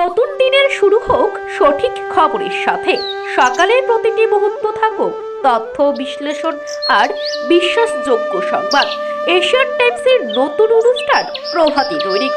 নতুন দিনের শুরু হোক সঠিক খবরের সাথে। সকালের প্রতিটি মুহূর্ত থাকুক তথ্য বিশ্লেষণ আর বিশ্বাসযোগ্য সংবাদ। এশিয়ান টাইমসের নতুন অনুষ্ঠান প্রভাতী দৈনিক।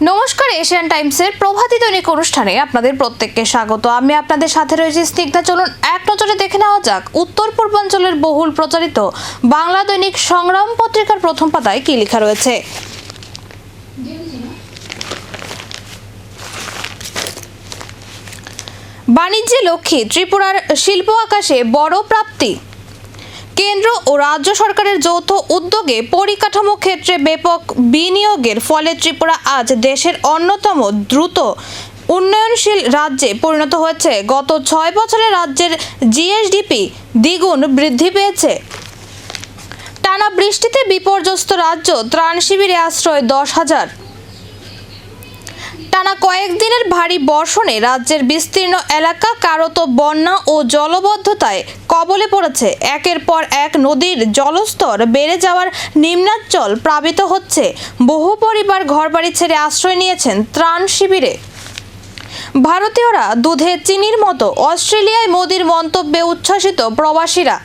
নমস্কার, এশিয়ান টাইমসের প্রভাতী দৈনিক অনুষ্ঠানে আপনাদের প্রত্যেককে স্বাগত। আমি আপনাদের সাথে রয়েছি স্নিগ্ধা। চলুন এক নজরে দেখে নেওয়া যাক উত্তর পূর্বাঞ্চলের বহুল প্রচারিত বাংলা দৈনিক সংগ্রাম পত্রিকার প্রথম পাতায় কি লেখা রয়েছে। বাণিজ্যে লক্ষ্যে ত্রিপুরার শিল্প আকাশে বড় প্রাপ্তি। কেন্দ্র ও রাজ্য সরকারের যৌথ উদ্যোগে পরিকাঠামো ক্ষেত্রে ব্যাপক বিনিয়োগের ফলে ত্রিপুরা আজ দেশের অন্যতম দ্রুত উন্নয়নশীল রাজ্যে পরিণত হয়েছে। গত 6 বছরে রাজ্যের জিএসডিপি দ্বিগুণ বৃদ্ধি পেয়েছে। টানা বৃষ্টিতে বিপর্যস্ত রাজ্য, ত্রাণ শিবিরে আশ্রয় 10,000। টানা কয়েকদিনের ভারী বর্ষণে রাজ্যের বিস্তীর্ণ এলাকা কারত বন্যা ও জলবদ্ধতায় কবলে পড়েছে। একের পর এক নদীর জলস্তর বেড়ে যাওয়ার নিম্নাঞ্চল প্লাবিত হচ্ছে। বহু পরিবার ঘরবাড়ি ছেড়ে আশ্রয় নিয়েছেন ত্রাণ শিবিরে। ভারতীয়রা দুধে চিনির মতো, অস্ট্রেলিয়ায় মোদির মন্তব্যে উচ্ছ্বসিত প্রবাসীরা।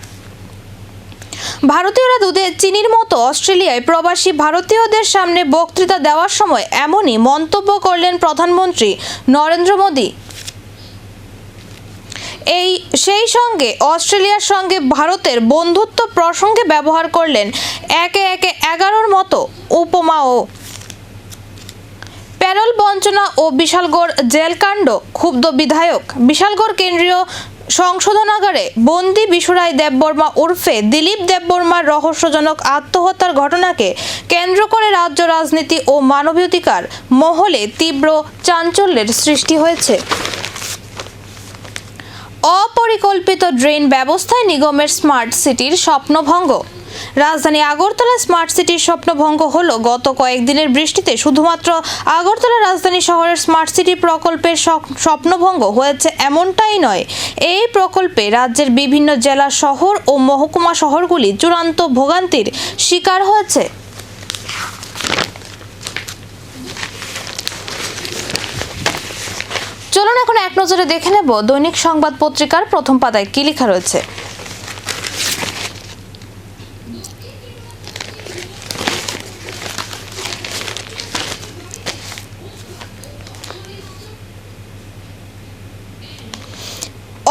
ভারতীয়রা দুধে চিনির মতো, অস্ট্রেলিয়ায় প্রবাসী ভারতীয়দের সামনে বক্তৃতা দেওয়ার সময় এমনই মন্তব্য করলেন প্রধানমন্ত্রী নরেন্দ্র মোদী। সেই সঙ্গে অস্ট্রেলিয়ার সঙ্গে ভারতের বন্ধুত্ব প্রসঙ্গে ব্যবহার করলেন একে একে 11র মতো উপমাও। প্যারোল বঞ্চনা ও বিশালগড় জেলকাণ্ড, ক্ষুব্ধ বিধায়ক। বিশালগড় কেন্দ্রীয় সংশোধনাগারে বন্দি বিশুরাই দেববর্মা ওরফে দিলীপ দেববর্মার রহস্যজনক আত্মহত্যার ঘটনাকে কেন্দ্র করে রাজ্য রাজনীতি ও মানবাধিকার মহলে তীব্র চাঞ্চল্যের সৃষ্টি হয়েছে। অপরিকল্পিত ড্রেন ব্যবস্থায় নিগমের স্মার্ট সিটির স্বপ্নভঙ্গ। রাজধানী আগরতলা স্মার্ট সিটির স্বপ্নভঙ্গ হলো গত কয়েকদিনের বৃষ্টিতে। শুধুমাত্র আগরতলা রাজধানী শহরের স্মার্ট সিটি প্রকল্পের স্বপ্নভঙ্গ হয়েছে এমনটাই নয়, এই প্রকল্পে রাজ্যের বিভিন্ন জেলা শহর ও মহকুমা শহরগুলি চূড়ান্ত ভোগান্তির শিকার হয়েছে। চলুন এখন এক নজরে দেখে নেব দৈনিক সংবাদ পত্রিকার প্রথম পাতায় কি লেখা রয়েছে।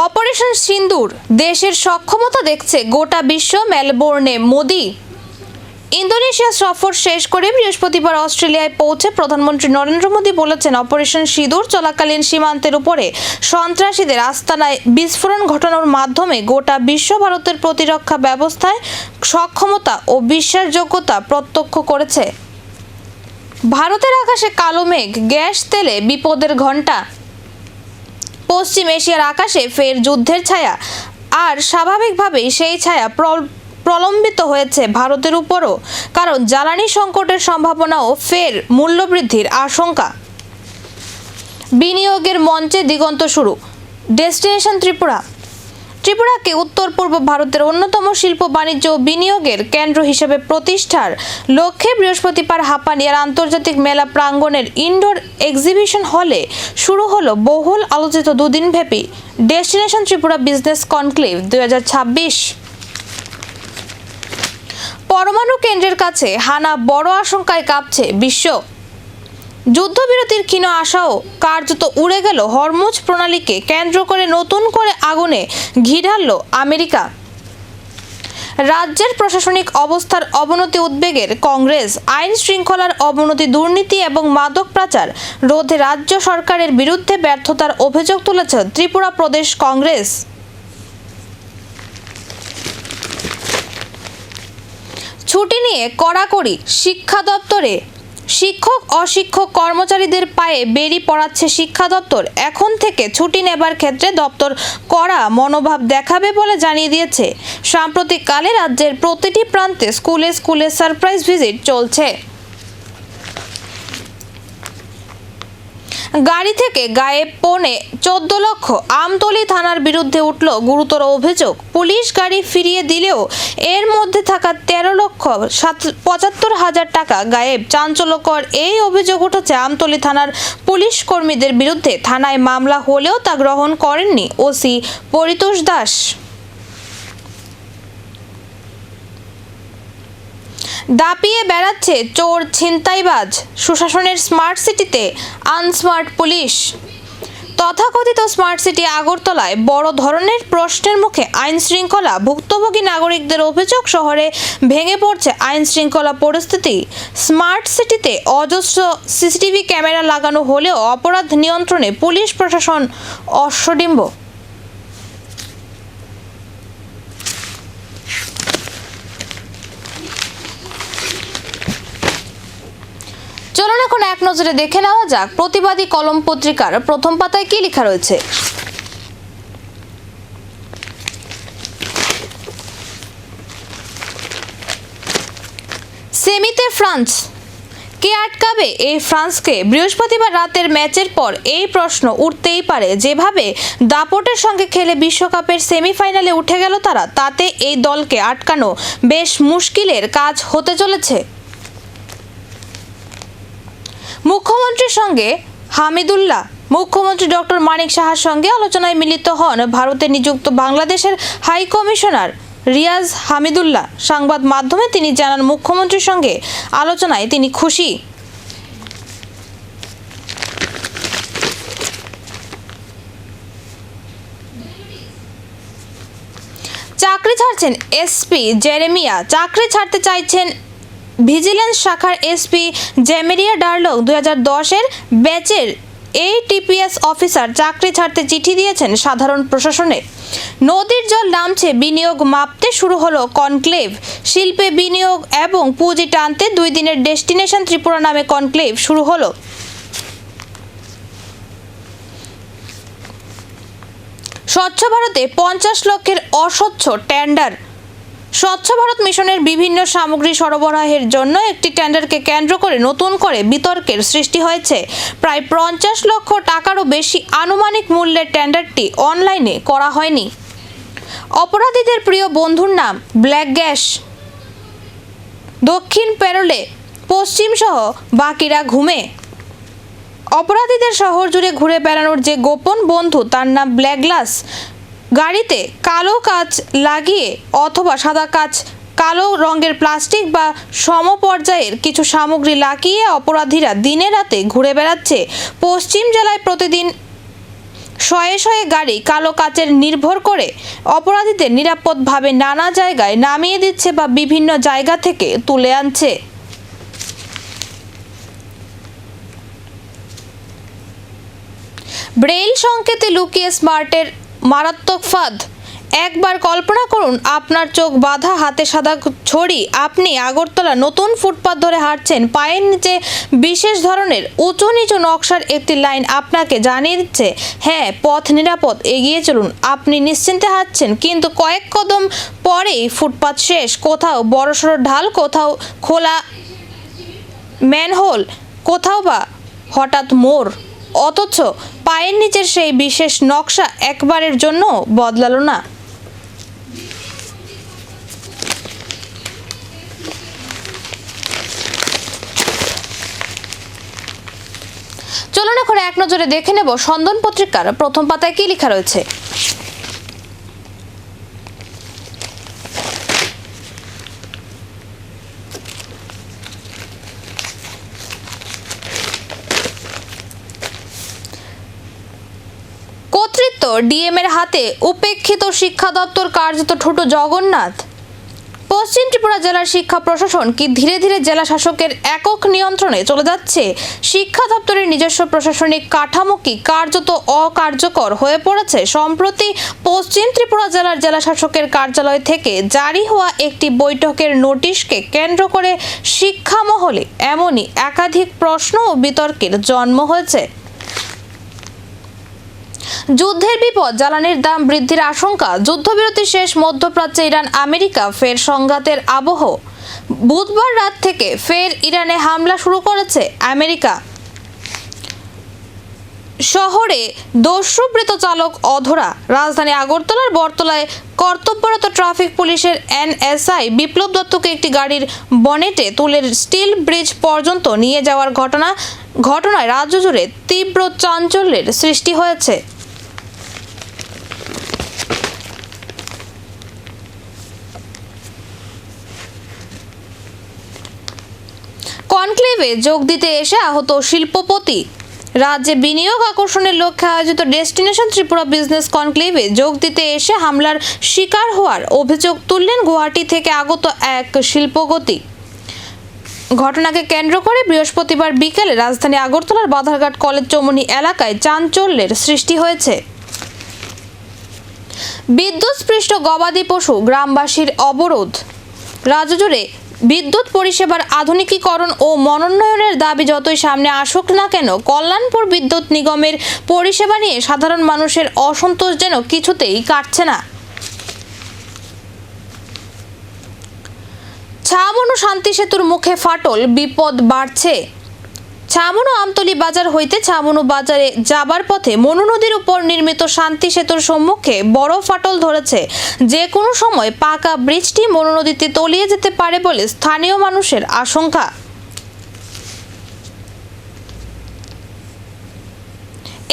অপারেশন সিন্দুর, দেশের সক্ষমতা দেখছে গোটা বিশ্ব। মেলবোর্নে মোদি। ইন্দোনেশিয়া সফর শেষ করে বৃহস্পতিবার অস্ট্রেলিয়ায় পৌঁছে প্রধানমন্ত্রী নরেন্দ্র মোদী বলেছেন, অপারেশন সিঁদুর চলাকালীন সীমান্তের উপরে সন্ত্রাসীদের আস্তানায় বিস্ফোরণ ঘটানোর মাধ্যমে গোটা বিশ্ব ভারতের প্রতিরক্ষা ব্যবস্থায় সক্ষমতা ও বিশ্বাসযোগ্যতা প্রত্যক্ষ করেছে। ভারতের আকাশে কালো মেঘ, গ্যাস তেলে বিপদের ঘণ্টা। পশ্চিম এশিয়ার আকাশে ফের যুদ্ধের ছায়া, আর স্বাভাবিকভাবেই সেই ছায়া প্রলম্বিত হয়েছে ভারতের উপরও, কারণ জ্বালানি সংকটের সম্ভাবনা ও ফের মূল্যবৃদ্ধির আশঙ্কা। বিনিয়োগের মঞ্চে দিগন্ত শুরু। ডেস্টিনেশন ত্রিপুরা। ত্রিপুরাকে উত্তর পূর্ব ভারতের অন্যতম শিল্প, বাণিজ্য ও বিনিয়োগের কেন্দ্র হিসেবে প্রতিষ্ঠার লক্ষ্যে বৃহস্পতিবার হাপানিয়ার আন্তর্জাতিক মেলা প্রাঙ্গণের ইনডোর এক্সিবিশন হলে শুরু হলো বহুল আলোচিত দুদিনব্যাপী ডেস্টিনেশন ত্রিপুরা বিজনেস কনক্লেভ 2026। পরমাণু কেন্দ্রের কাছে হানা বড় আশঙ্কায় কাঁপছে বিশ্ব। যুদ্ধবিরতির ক্ষীণ আশাও কার্যত উড়ে গেল। হরমুজ প্রণালীকে কেন্দ্র করে নতুন করে আগুনে ঘি ঢালল আমেরিকা। রাজ্যের প্রশাসনিক অবস্থার অবনতি উদ্বেগের কংগ্রেস। আইন শৃঙ্খলার অবনতি, দুর্নীতি এবং মাদক পাচার রোধে রাজ্য সরকারের বিরুদ্ধে ব্যর্থতার অভিযোগ তুলেছে ত্রিপুরা প্রদেশ কংগ্রেস। ছুটি নিয়ে কড়াকড়ি। শিক্ষা দপ্তরে শিক্ষক অশিক্ষক কর্মচারীদের পায়ে বেড়ি পড়াচ্ছে শিক্ষা দপ্তর। এখন থেকে ছুটি নেবার ক্ষেত্রে দপ্তর কড়া মনোভাব দেখাবে বলে জানিয়ে দিয়েছে। সাম্প্রতিককালে রাজ্যের প্রতিটি প্রান্তে স্কুলে স্কুলে সারপ্রাইজ ভিজিট চলছে। গাড়ি থেকে গায়েব পৌনে 14 লক্ষ। আমতলী থানার বিরুদ্ধে উঠল গুরুতর অভিযোগ। পুলিশ গাড়ি ফিরিয়ে দিলেও এর মধ্যে থাকা 13 লক্ষ 75 হাজার টাকা গায়েব। চাঞ্চল্যকর এই অভিযোগ উঠেছে আমতলী থানার পুলিশ কর্মীদের বিরুদ্ধে। থানায় মামলা হলেও তা গ্রহণ করেননি ওসি পরিতোষ দাস। দাপিয়ে বেড়াচ্ছে চোর ছিনতাইবাজ। সুশাসনের স্মার্ট সিটিতে আনস্মার্ট পুলিশ। তথাকথিত স্মার্ট সিটি আগরতলায় বড় ধরনের প্রশ্নের মুখে আইন শৃঙ্খলা। ভুক্তভোগী নাগরিকদের অভিযোগ, শহরে ভেঙে পড়ছে আইন শৃঙ্খলা পরিস্থিতি। স্মার্ট সিটিতে অজস্র সিসিটিভি ক্যামেরা লাগানো হলেও অপরাধ নিয়ন্ত্রণে পুলিশ প্রশাসন অশ্বডিম্ব। চলুন এখন এক নজরে দেখে নেওয়া যাক প্রতিবাদী কলম পত্রিকার প্রথম পাতায় কি লেখা রয়েছে। সেমিতে ফ্রান্স, কে আটকাবে এই ফ্রান্সকে? বৃহস্পতিবার রাতের ম্যাচের পর এই প্রশ্ন উঠতেই পারে। যেভাবে দাপটের সঙ্গে খেলে বিশ্বকাপের সেমিফাইনালে উঠে গেল তারা, তাতে এই দলকে আটকানো বেশ মুশকিলের কাজ হতে চলেছে। মুখ্যমন্ত্রীর সঙ্গে হামিদুল্লাহ। মুখ্যমন্ত্রী ডক্টর মানিক সাহার সঙ্গে আলোচনায় মিলিত হন ভারতে নিযুক্ত বাংলাদেশের হাই কমিশনার রিয়াজ হামিদুল্লাহ। সংবাদ মাধ্যমে তিনি জানান, মুখ্যমন্ত্রীর সঙ্গে আলোচনায় তিনি খুশি। চাকরি ছাড়ছেন এসপি জেরেমিয়া। চাকরি ছাড়তে চাইছেন ভিজিলেন্স শাখার এসপি জেমেরিয়া ডার্লং। 2010-এর ব্যাচের এই টিপিএস অফিসার চাকরি ছাড়তে চিঠি দিয়েছেন সাধারণ প্রশাসনে। নদীর জল নামছে, বিনিয়োগ মাপতে শুরু হলো কনক্লেভ। শিল্পে বিনিয়োগ এবং পুঁজি টানতে 2 দিনের ডেস্টিনেশন ত্রিপুরা নামে কনক্লেভ শুরু হলো। স্বচ্ছ ভারতে 50 লক্ষের অস্বচ্ছ টেন্ডার। স্বচ্ছ ভারত মিশনের বিভিন্ন সামগ্রী সরবরাহের জন্য একটি টেন্ডারকে কেন্দ্র করে নতুন করে বিতর্কের সৃষ্টি হয়েছে। প্রায় 50 লক্ষ টাকারও বেশি আনুমানিক মূল্যের টেন্ডারটি অনলাইনে করা হয়নি। অপরাধীদের প্রিয় বন্ধুর নাম ব্ল্যাক গ্যাস। দক্ষিণ প্যারোলে পশ্চিম সহ বাকিরা ঘুমে। অপরাধীদের শহর জুড়ে ঘুরে বেড়ানোর যে গোপন বন্ধু, তার নাম ব্ল্যাক গ্লাস। গাড়িতে কালো কাচ লাগিয়ে অথবা সাদা কাচ, কালো রঙের প্লাস্টিক বা সমপর্যায়ের কিছু সামগ্রী লাগিয়ে অপরাধীরা দিনে রাতে ঘুরে বেড়াচ্ছে। পশ্চিম জেলায় প্রতিদিন শয়ে শয়ে গাড়ি কালো কাচের নির্ভর করে অপরাধীদের নিরাপদভাবে নানা জায়গায় নামিয়ে দিচ্ছে বা বিভিন্ন জায়গা থেকে তুলে আনছে। ব্রেইল সংকেতে লুকিয়ে স্মার্টের মারাত্মক ফাঁদ। একবার কল্পনা করুন, আপনার চোখ বাঁধা, হাতে সাদা ছড়ি। আপনি আগরতলা নতুন ফুটপাথ ধরে হাঁটছেন। পায়ের নিচে বিশেষ ধরনের উঁচু নিচু নকশার একটি লাইন আপনাকে জানিয়ে দিচ্ছে, হ্যাঁ, পথ নিরাপদ, এগিয়ে চলুন। আপনি নিশ্চিন্তে হাঁটছেন, কিন্তু কয়েক কদম পরেই ফুটপাথ শেষ। কোথাও বড়সড় ঢাল, কোথাও খোলা ম্যানহোল, কোথাও বা হঠাৎ মোড়। অথচ পায়ের নিচের সেই বিশেষ নকশা একবারের জন্য বদলালো না। চলুন এখন এক নজরে দেখে নেব সন্দন পত্রিকার প্রথম পাতায় কি লেখা রয়েছে। কর্তৃত্ব ডিএম এর হাতে, উপেক্ষিত শিক্ষা দপ্তর কার্যত ঠুটো জগন্নাথ। পশ্চিম ত্রিপুরা জেলার শিক্ষা প্রশাসন কি ধীরে ধীরে জেলা শাসকের একক নিয়ন্ত্রণে চলে যাচ্ছে? শিক্ষা দপ্তরের নিজস্ব প্রশাসনিক কাঠামো কি কার্যত অকার্যকর হয়ে পড়েছে? সম্প্রতি পশ্চিম ত্রিপুরা জেলার জেলা শাসকের কার্যালয় থেকে জারি হওয়া একটি বৈঠকের নোটিশকে কেন্দ্র করে শিক্ষা মহলে এমনই একাধিক প্রশ্ন ও বিতর্কের জন্ম হয়েছে। যুদ্ধের বিপদ, জ্বালানির দাম বৃদ্ধির আশঙ্কা, যুদ্ধবিরতি শেষ, মধ্যপ্রাচ্যে ইরান আমেরিকা ফের সংঘাতের আবহ। বুধবার রাত থেকে ফের ইরানে হামলা শুরু করেছে আমেরিকা। শহরে দস্যুবৃত চালক অধরা। রাজধানী আগরতলার বটতলায় কর্তব্যরত ট্রাফিক পুলিশের এনএসআই বিপ্লব দত্তকে একটি গাড়ির বনেটে তুলে স্টিল ব্রিজ পর্যন্ত নিয়ে যাওয়ার ঘটনায় রাজ্য জুড়ে তীব্র চাঞ্চল্যের সৃষ্টি হয়েছে। কনক্লেভে যোগ দিতে এসে আহত শিল্পপতি। রাজ্যে বিনিয়োগ আকর্ষণের লক্ষ্যে আয়োজিত ডেস্টিনেশন ত্রিপুরা বিজনেস কনক্লেভে যোগ দিতে এসে হামলার শিকার হওয়ার অভিযোগ তুললেন গুয়াহাটি থেকে আগত এক শিল্পপতি। ঘটনাকে কেন্দ্র করে বৃহস্পতিবার বিকেলে রাজধানী আগরতলার বাধারঘাট কলেজ চৌমুহনী এলাকায় চাঞ্চল্যের সৃষ্টি হয়েছে। বিদ্যুৎস্পৃষ্ট গবাদি পশু, গ্রামবাসীর অবরোধ। রাজ্য জুড়ে বিদ্যুৎ পরিষেবার আধুনিকীকরণ ও মনোন্নয়নের দাবি যতই সামনে আসুক না কেন, কল্যাণপুর বিদ্যুৎ নিগমের পরিষেবা নিয়ে সাধারণ মানুষের অসন্তোষ যেন কিছুতেই কাটছে না। ছামনু শান্তি সেতুর মুখে ফাটল, বিপদ বাড়ছে। ছামনু আমতলী বাজার হইতে ছামনু বাজারে যাবার পথে মনু নদীর উপর নির্মিত শান্তি সেতুর সম্মুখে বড় ফাটল ধরেছে। যে কোনো সময় পাকা ব্রিজটি মনু নদীতে তলিয়ে যেতে পারে বলে স্থানীয় মানুষের আশঙ্কা।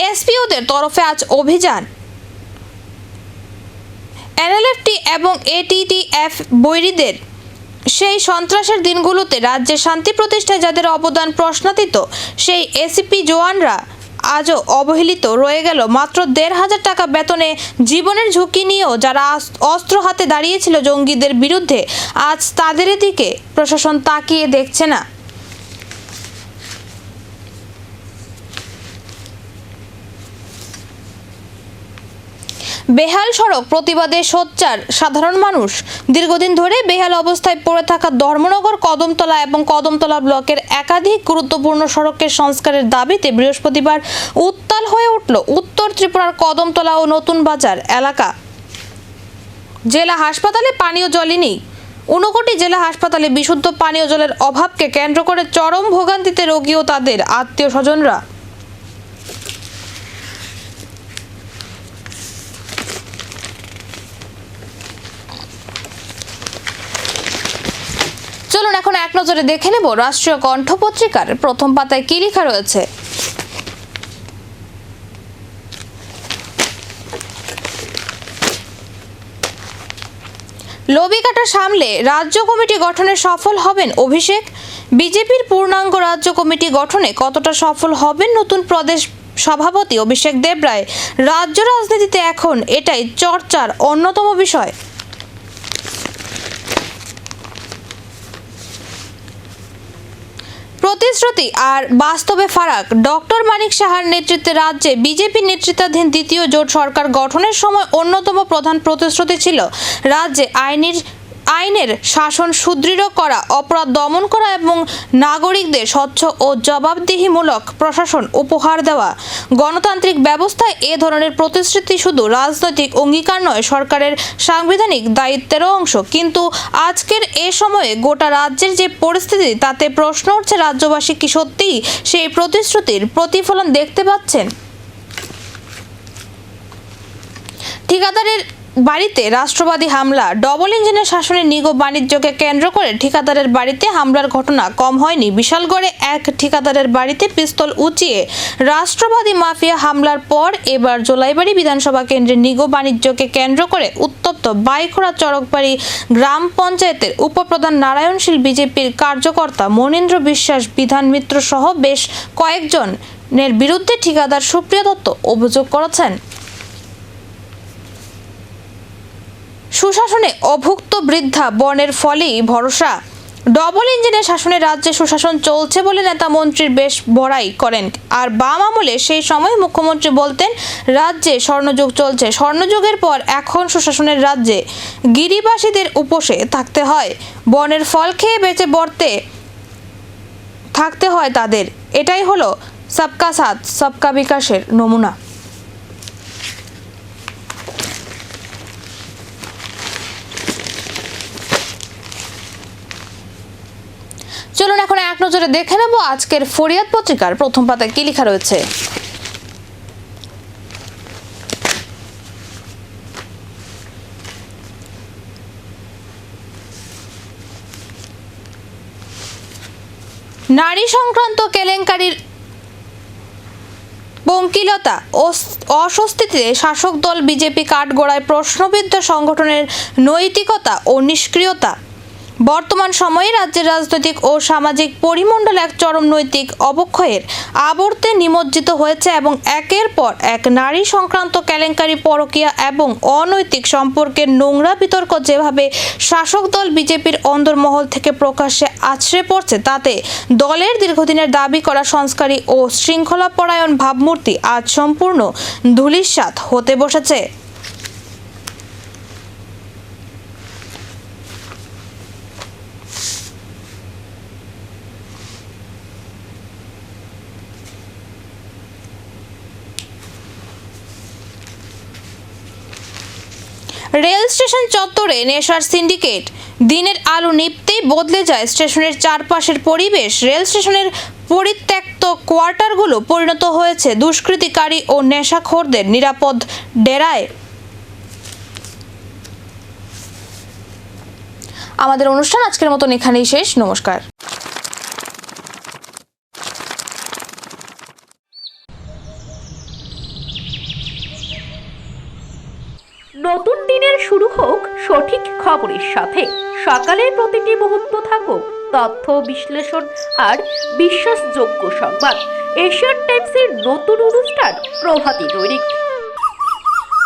এসপিওদের তরফে আজ অভিযান। এনএলএফটি এবং এটিটিএফ বৈরীদের সেই সন্ত্রাসের দিনগুলোতে রাজ্যে শান্তি প্রতিষ্ঠায় যাদের অবদান প্রশ্নাতীত, সেই এসিপি জওয়ানরা আজও অবহেলিত রয়ে গেল। মাত্র ১৫০০ টাকা বেতনে জীবনের ঝুঁকি নিয়েও যারা অস্ত্র হাতে দাঁড়িয়েছিল জঙ্গিদের বিরুদ্ধে, আজ তাদের দিকে প্রশাসন তাকিয়ে দেখছে না। বেহাল সড়ক প্রতিবাদে সোচ্চার সাধারণ মানুষ। দীর্ঘদিন ধরে বেহাল অবস্থায় পড়ে থাকা ধর্মনগর, কদমতলা এবং কদমতলা ব্লকের একাধিক গুরুত্বপূর্ণ সড়কের সংস্কারের দাবিতে বৃহস্পতিবার উত্তাল হয়ে উঠল উত্তর ত্রিপুরার কদমতলা ও নতুন বাজার এলাকা। জেলা হাসপাতালে পানীয় জলই নেই। 59টি জেলা হাসপাতালে বিশুদ্ধ পানীয় জলের অভাবকে কেন্দ্র করে চরম ভোগান্তিতে রোগী ও তাদের আত্মীয় স্বজনরা। চলুন এখন এক নজরে দেখে নেব রাষ্ট্রীয় কণ্ঠ পত্রিকার প্রথম পাতায় কি লেখা রয়েছে। লবিকাটা সামলে রাজ্য কমিটি গঠনে সফল হবেন অভিষেক। বিজেপির পূর্ণাঙ্গ রাজ্য কমিটি গঠনে কতটা সফল হবেন নতুন প্রদেশ সভাপতি অভিষেক দেবরায়? রাজ্য রাজনীতিতে এখন এটাই চর্চার অন্যতম বিষয়। প্রতিশ্রুতি আর বাস্তবে ফারাক। ডক্টর মানিক সাহার নেতৃত্বে রাজ্যে বিজেপি নেতৃত্বাধীন দ্বিতীয় জোট সরকার গঠনের সময় অন্যতম প্রধান প্রতিশ্রুতি ছিল রাজ্যে আইনের শাসন সুদৃঢ় করা, অপরাধ দমন করা এবং নাগরিকদের স্বচ্ছ ও জবাবদিহিমূলক প্রশাসন উপহার দেওয়া। গণতান্ত্রিক ব্যবস্থায় এ ধরনের প্রতিশ্রুতি শুধু রাজনৈতিক অঙ্গীকার নয়, সরকারের সাংবিধানিক দায়িত্বেরও অংশ। কিন্তু আজকের এ সময়ে গোটা রাজ্যের যে পরিস্থিতি, তাতে প্রশ্ন উঠছে, রাজ্যবাসী কি সত্যিই সেই প্রতিশ্রুতির প্রতিফলন দেখতে পাচ্ছেন? ঠিকাদারের বাড়িতে রাষ্ট্রবাদী হামলা। ডবল ইঞ্জিনের শাসনের নিগম বাণিজ্যকে কেন্দ্র করে ঠিকাদারের বাড়িতে হামলার ঘটনা কম হয়নি। বিশালগড়ে এক ঠিকাদারের বাড়িতে পিস্তল উঁচিয়ে রাষ্ট্রবাদী মাফিয়া হামলার পর এবার জোলাইবাড়ি বিধানসভা কেন্দ্রের নিগম বাণিজ্যকে কেন্দ্র করে উত্তপ্ত বাইখোড়া চরকবাড়ি গ্রাম পঞ্চায়েতের উপপ্রধান নারায়ণশীল বিজেপির কার্যকর্তা মনীন্দ্র বিশ্বাস বিধান মিত্র সহ বেশ কয়েকজনের বিরুদ্ধে ঠিকাদার সুপ্রিয়া দত্ত অভিযোগ করেছেন। সুশাসনে অভুক্ত বৃদ্ধা বনের ফলেই ভরসা। ডবল ইঞ্জিনের শাসনে রাজ্যে সুশাসন চলছে বলে নেতা মন্ত্রীর বেশ বড়াই করেন। আর বাম আমলে সেই সময় মুখ্যমন্ত্রী বলতেন রাজ্যে স্বর্ণযুগ চলছে। স্বর্ণযুগের পর এখন সুশাসনের রাজ্যে গিরিবাসীদের উপসে থাকতে হয়, বনের ফল খেয়ে বেঁচে বর্তে থাকতে হয় তাদের। এটাই হলো সবকা সাথ সবকা বিকাশের নমুনা। চলুন এখন এক নজরে দেখে নেব আজকের ফরিয়াদ পত্রিকার প্রথম পাতায় কি লেখা রয়েছে। নারী সংক্রান্ত কেলেঙ্কারির পঙ্কিলতা ও অস্বস্তিতে শাসক দল বিজেপি কাঠগড়ায় প্রশ্নবিদ্ধ সংগঠনের নৈতিকতা ও নিষ্ক্রিয়তা। বর্তমান সময়ে রাজ্যের রাজনৈতিক ও সামাজিক পরিমণ্ডল এক চরম নৈতিক অবক্ষয়ের আবর্তে নিমজ্জিত হয়েছে এবং একের পর এক নারী সংক্রান্ত কেলেঙ্কারি, পরকীয়া এবং অনৈতিক সম্পর্কের নোংরা বিতর্ক যেভাবে শাসক দল বিজেপির অন্দরমহল থেকে প্রকাশ্যে আছড়ে পড়ছে, তাতে দলের দীর্ঘদিনের দাবি করা সংস্কারী ও শৃঙ্খলাপরায়ণ ভাবমূর্তি আজ সম্পূর্ণ ধূলিসাৎ হতে বসেছে। রেল স্টেশন চত্বরে নেশার সিন্ডিকেট। দিনের আলো নিভতেই বদলে যায় স্টেশনের চারপাশের পরিবেশ। রেল স্টেশনের পরিত্যক্ত কোয়ার্টারগুলো পরিণত হয়েছে দুষ্কৃতিকারী ও নেশাখোরদের নিরাপদ ডেরায়। আমাদের অনুষ্ঠান আজকের মতন এখানেই শেষ। নমস্কার। নতুন দিনের শুরু হোক সঠিক খবরের সাথে। সকালের প্রতিটি মুহূর্ত থাকুক তথ্য বিশ্লেষণ আর বিশ্বাসযোগ্য সংবাদ। এশিয়ান টাইমসের নতুন অনুষ্ঠান প্রভাতী দৈনিক।